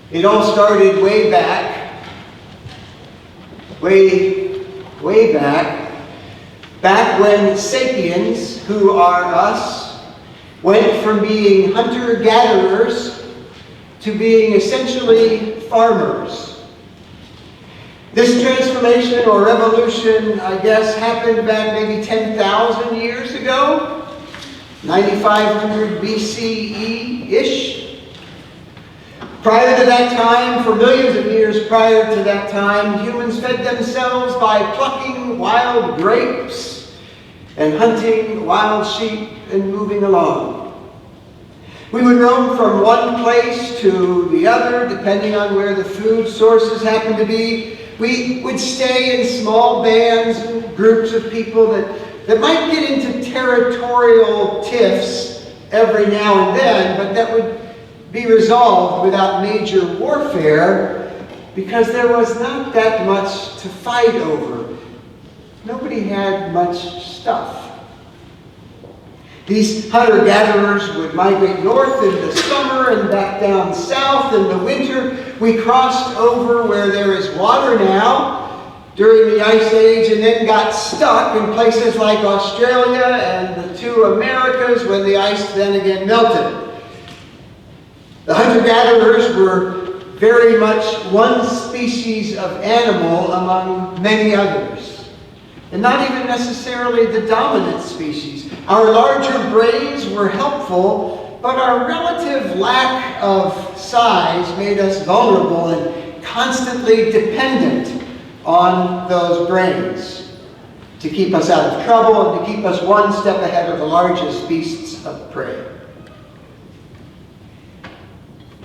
It all started way back, way back when sapiens, who are us, went from being hunter-gatherers to being essentially farmers. This transformation or revolution, I guess, happened back maybe 10,000 years ago, 9,500 BCE-ish. Prior to that time, for millions of years prior to that time, humans fed themselves by plucking wild grapes and hunting wild sheep and moving along. We would roam from one place to the other, depending on where the food sources happened to be. We would stay in small bands and groups of people that might get into territorial tiffs every now and then, but that would be resolved without major warfare because there was not that much to fight over. Nobody had much stuff. These hunter-gatherers would migrate north in the summer and back down south in the winter. We crossed over where there is water now during the Ice Age and then got stuck in places like Australia and the two Americas when the ice then again melted. The hunter-gatherers were very much one species of animal among many others, and not even necessarily the dominant species. Our larger brains were helpful, but our relative lack of size made us vulnerable and constantly dependent on those brains to keep us out of trouble and to keep us one step ahead of the largest beasts of prey.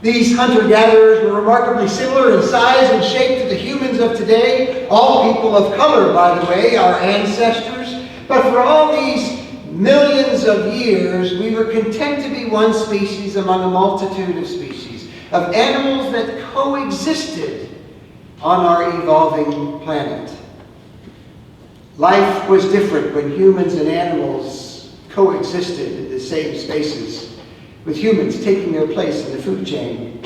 These hunter-gatherers were remarkably similar in size and shape to the humans of today, all people of color, by the way, our ancestors. But for all these millions of years, we were content to be one species among a multitude of species, of animals that coexisted on our evolving planet. Life was different when humans and animals coexisted in the same spaces, with humans taking their place in the food chain.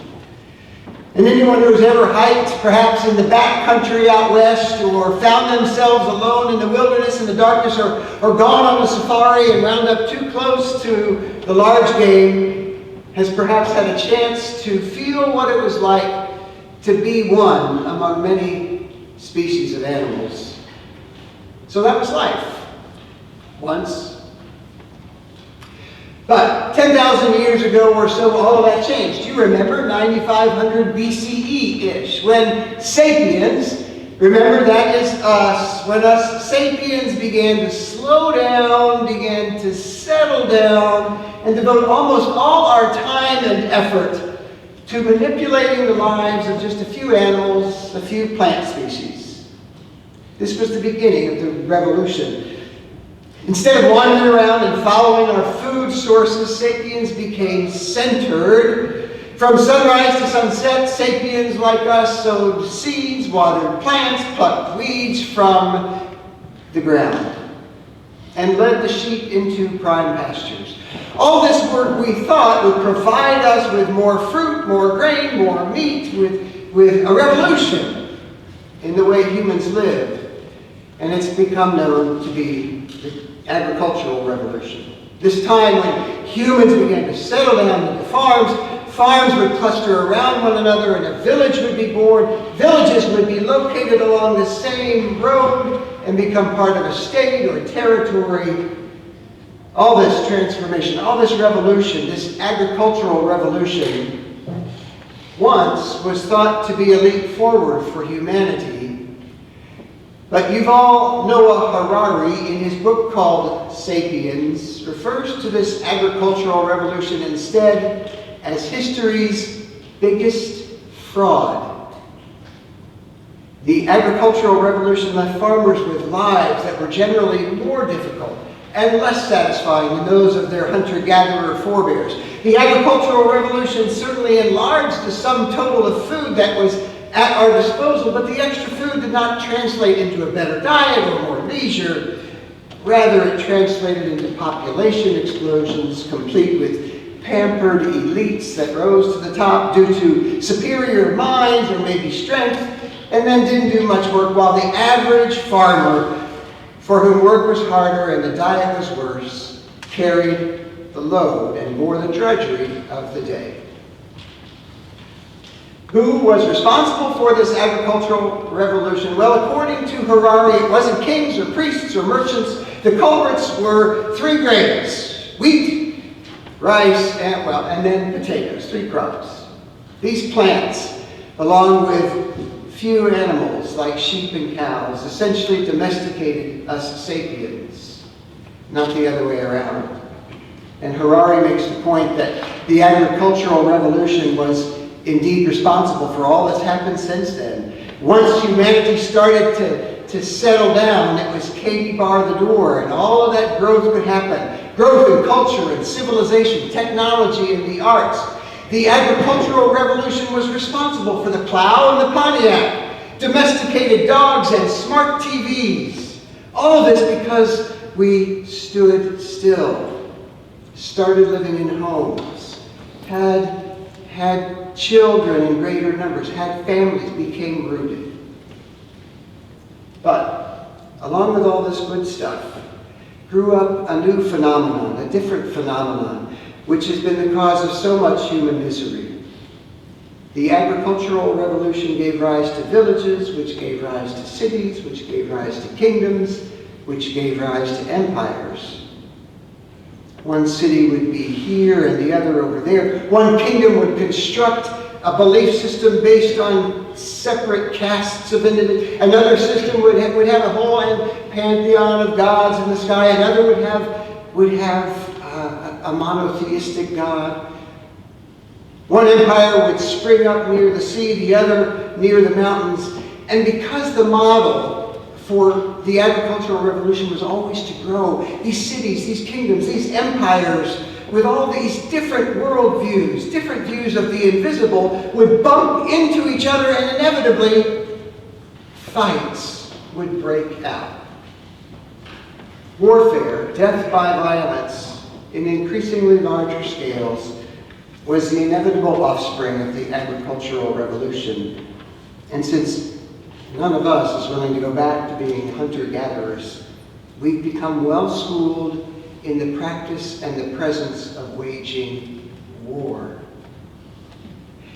And anyone who's ever hiked, perhaps in the backcountry out west, or found themselves alone in the wilderness in the darkness, or gone on a safari and wound up too close to the large game, has perhaps had a chance to feel what it was like to be one among many species of animals. So that was life, once. But 10,000 years ago or so, all of that changed. You remember 9,500 BCE-ish, when sapiens, remember that is us, when us sapiens began to slow down, began to settle down, and devote almost all our time and effort to manipulating the lives of just a few animals, a few plant species. This was the beginning of the revolution. Instead of wandering around and following our food sources, sapiens became centered. From sunrise to sunset, sapiens like us sowed seeds, watered plants, plucked weeds from the ground, and led the sheep into prime pastures. All this work we thought would provide us with more fruit, more grain, more meat, with a revolution in the way humans lived. And it's become known to be the agricultural revolution. This time when humans began to settle down into farms would cluster around one another and a village would be born. Villages would be located along the same road and become part of a state or territory. All this transformation, all this revolution, this agricultural revolution, once was thought to be a leap forward for humanity. But Yuval Noah Harari, in his book called Sapiens, refers to this agricultural revolution instead as history's biggest fraud. The agricultural revolution left farmers with lives that were generally more difficult and less satisfying than those of their hunter-gatherer forebears. The agricultural revolution certainly enlarged the sum total of food that was at our disposal, but the extra food did not translate into a better diet or more leisure. Rather, it translated into population explosions, complete with pampered elites that rose to the top due to superior minds or maybe strength, and then didn't do much work, while the average farmer, for whom work was harder and the diet was worse, carried the load and bore the drudgery of the day. Who was responsible for this agricultural revolution? Well, according to Harari, it wasn't kings or priests or merchants. The culprits were three grains: wheat, rice, and then potatoes, three crops. These plants, along with few animals like sheep and cows, essentially domesticated us sapiens, not the other way around. And Harari makes the point that the agricultural revolution was indeed responsible for all that's happened since then. Once humanity started to settle down, it was Katie bar the door, and all of that growth could happen. Growth in culture and civilization, technology and the arts. The agricultural revolution was responsible for the plow and the Pontiac, domesticated dogs and smart TVs. All of this because we stood still, started living in homes, had children in greater numbers, had families, became rooted. But along with all this good stuff, grew up a new phenomenon, a different phenomenon, which has been the cause of so much human misery. The agricultural revolution gave rise to villages, which gave rise to cities, which gave rise to kingdoms, which gave rise to empires. One city would be here and the other over there. One kingdom would construct a belief system based on separate castes of individuals. Another system would have a whole pantheon of gods in the sky. Another would have a monotheistic God. One empire would spring up near the sea, the other near the mountains. And because the model for the agricultural revolution was always to grow, these cities, these kingdoms, these empires, with all these different worldviews, different views of the invisible, would bump into each other, and inevitably fights would break out. Warfare, death by violence, in increasingly larger scales, was the inevitable offspring of the agricultural revolution. And since none of us is willing to go back to being hunter-gatherers, we've become well-schooled in the practice and the presence of waging war.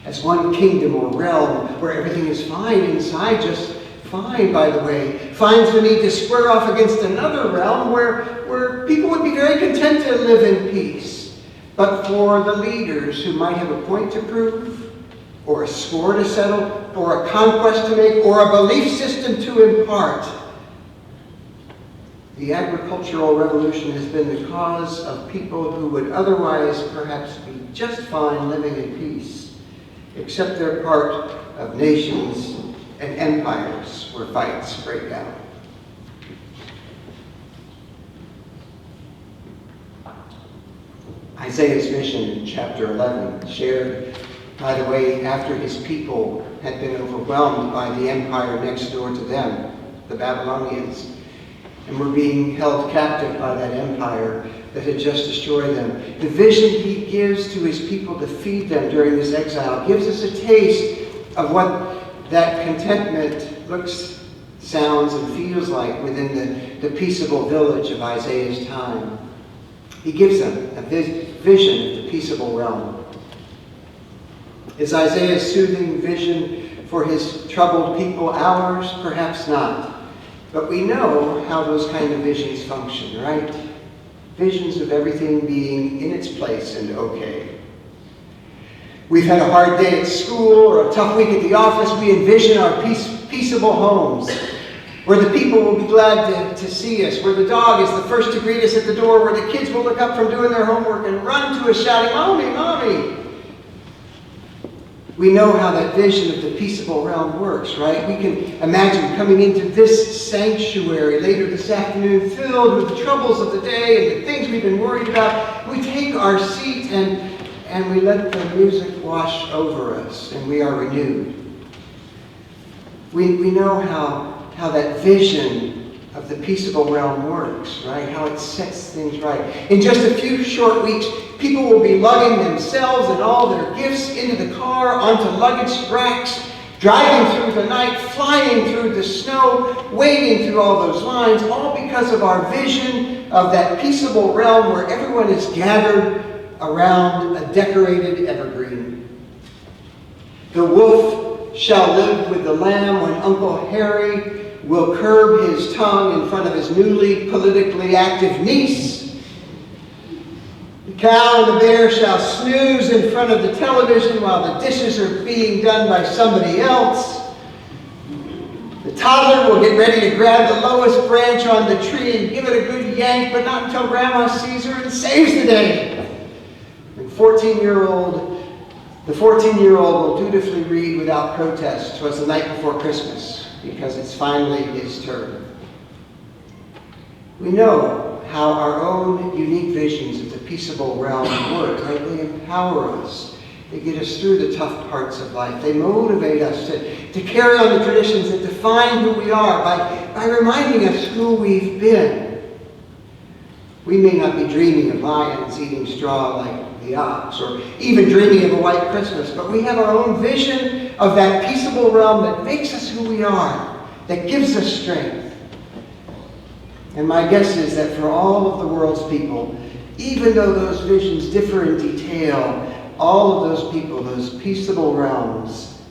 As one kingdom or realm where everything is fine inside, just fine, by the way, finds the need to square off against another realm where people would be very content to live in peace. But for the leaders who might have a point to prove, or a score to settle, or a conquest to make, or a belief system to impart, the agricultural revolution has been the cause of people who would otherwise perhaps be just fine living in peace, except they're part of nations and empires where fights break out. Isaiah's vision in chapter 11, shared, by the way, after his people had been overwhelmed by the empire next door to them, the Babylonians, and were being held captive by that empire that had just destroyed them. The vision he gives to his people to feed them during this exile gives us a taste of what that contentment looks, sounds, and feels like within the peaceable village of Isaiah's time. He gives them a vision of the peaceable realm. Is Isaiah's soothing vision for his troubled people ours? Perhaps not. But we know how those kind of visions function, right? Visions of everything being in its place and okay. We've had a hard day at school or a tough week at the office. We envision our peaceable homes, where the people will be glad to see us, where the dog is the first to greet us at the door, where the kids will look up from doing their homework and run to us shouting, "Mommy, Mommy!" We know how that vision of the peaceable realm works, right? We can imagine coming into this sanctuary later this afternoon filled with the troubles of the day and the things we've been worried about. We take our seat and we let the music wash over us, and we are renewed. We know how that vision of the peaceable realm works, right? How it sets things right. In just a few short weeks, people will be lugging themselves and all their gifts into the car, onto luggage racks, driving through the night, flying through the snow, wading through all those lines, all because of our vision of that peaceable realm where everyone is gathered around a decorated evergreen. The wolf shall live with the lamb when Uncle Harry will curb his tongue in front of his newly politically active niece. The cow and the bear shall snooze in front of the television while the dishes are being done by somebody else. The toddler will get ready to grab the lowest branch on the tree and give it a good yank, but not until Grandma sees her and saves the day. And the 14-year-old will dutifully read without protest "'Twas the Night Before Christmas," because it's finally his turn. We know how our own unique visions of the peaceable realm work, right? They empower us. They get us through the tough parts of life. They motivate us to carry on the traditions that define who we are by reminding us who we've been. We may not be dreaming of lions eating straw like the ox, or even dreaming of a white Christmas, but we have our own vision of that peaceable realm that makes us who we are, that gives us strength. And my guess is that for all of the world's people, even though those visions differ in detail, all of those people, those peaceable realms,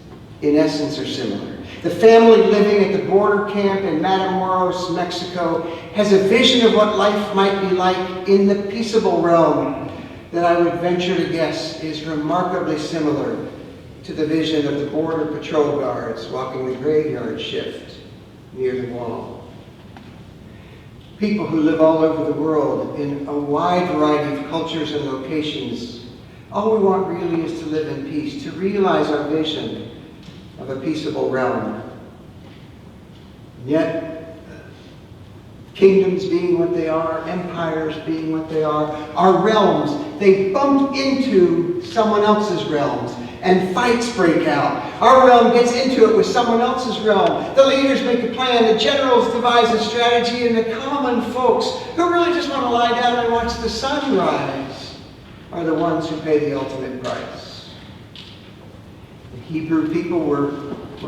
in essence are similar. The family living at the border camp in Matamoros, Mexico, has a vision of what life might be like in the peaceable realm that I would venture to guess is remarkably similar to the vision of the border patrol guards walking the graveyard shift near the wall. People who live all over the world in a wide variety of cultures and locations, all we want really is to live in peace, to realize our vision of a peaceable realm. And yet, kingdoms being what they are, empires being what they are, our realms, they bump into someone else's realms, and fights break out. Our realm gets into it with someone else's realm. The leaders make a plan, the generals devise a strategy, and the common folks who really just want to lie down and watch the sun rise are the ones who pay the ultimate price. The Hebrew people were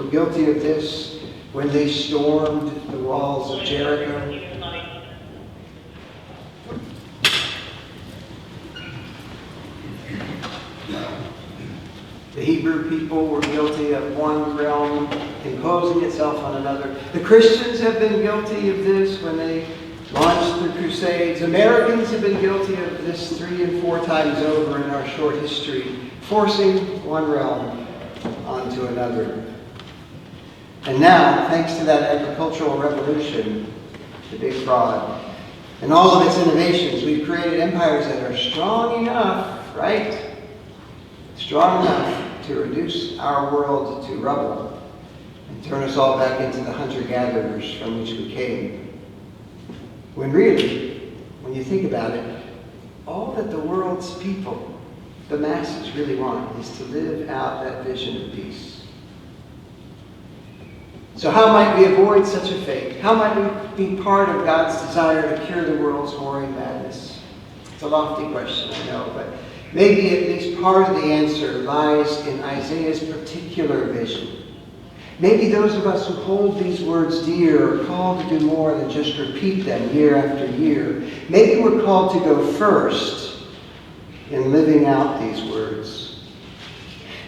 guilty of this when they stormed the walls of Jericho. The Hebrew people were guilty of one realm imposing itself on another. The Christians have been guilty of this when they launched the Crusades. Americans have been guilty of this 3 and 4 times over in our short history, forcing one realm onto another. And now, thanks to that agricultural revolution, the big fraud, and all of its innovations, we've created empires that are strong enough, right? Strong enough to reduce our world to rubble and turn us all back into the hunter-gatherers from which we came. When really, when you think about it, all that the world's people, the masses, really want is to live out that vision of peace. So how might we avoid such a fate? How might we be part of God's desire to cure the world's warring madness? It's a lofty question, I know, but maybe at least part of the answer lies in Isaiah's particular vision. Maybe those of us who hold these words dear are called to do more than just repeat them year after year. Maybe we're called to go first in living out these words.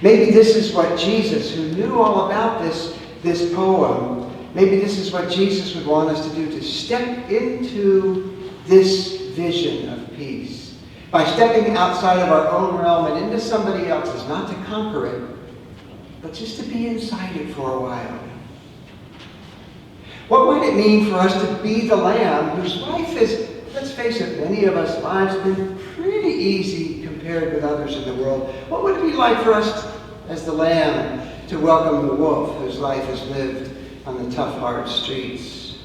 Maybe this is what Jesus, who knew all about this poem, maybe this is what Jesus would want us to do, to step into this vision of peace. By stepping outside of our own realm and into somebody else's, not to conquer it, but just to be inside it for a while. What might it mean for us to be the lamb whose life is, let's face it, many of us' lives have been pretty easy compared with others in the world. What would it be like for us as the lamb to welcome the wolf whose life is lived on the tough, hard streets?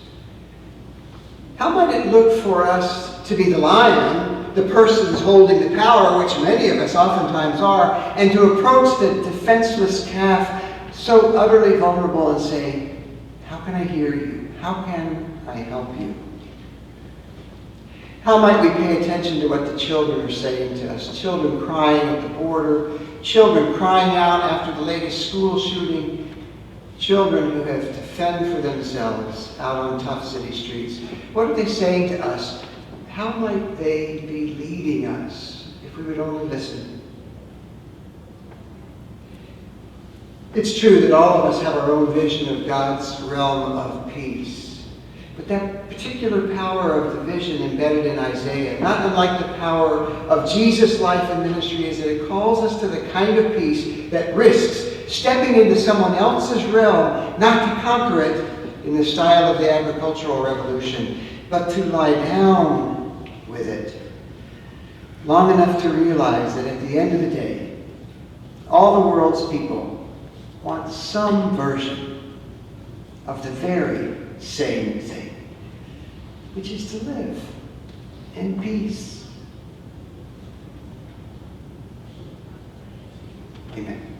How might it look for us to be the lion, the persons holding the power, which many of us oftentimes are, and to approach the defenseless calf so utterly vulnerable and say, how can I hear you? How can I help you? How might we pay attention to what the children are saying to us? Children crying at the border, children crying out after the latest school shooting, children who have to fend for themselves out on tough city streets. What are they saying to us? How might they be leading us if we would only listen? It's true that all of us have our own vision of God's realm of peace. But that particular power of the vision embedded in Isaiah, not unlike the power of Jesus' life and ministry, is that it calls us to the kind of peace that risks stepping into someone else's realm, not to conquer it in the style of the agricultural revolution, but to lie down with it long enough to realize that at the end of the day, all the world's people want some version of the very same thing, which is to live in peace. Amen.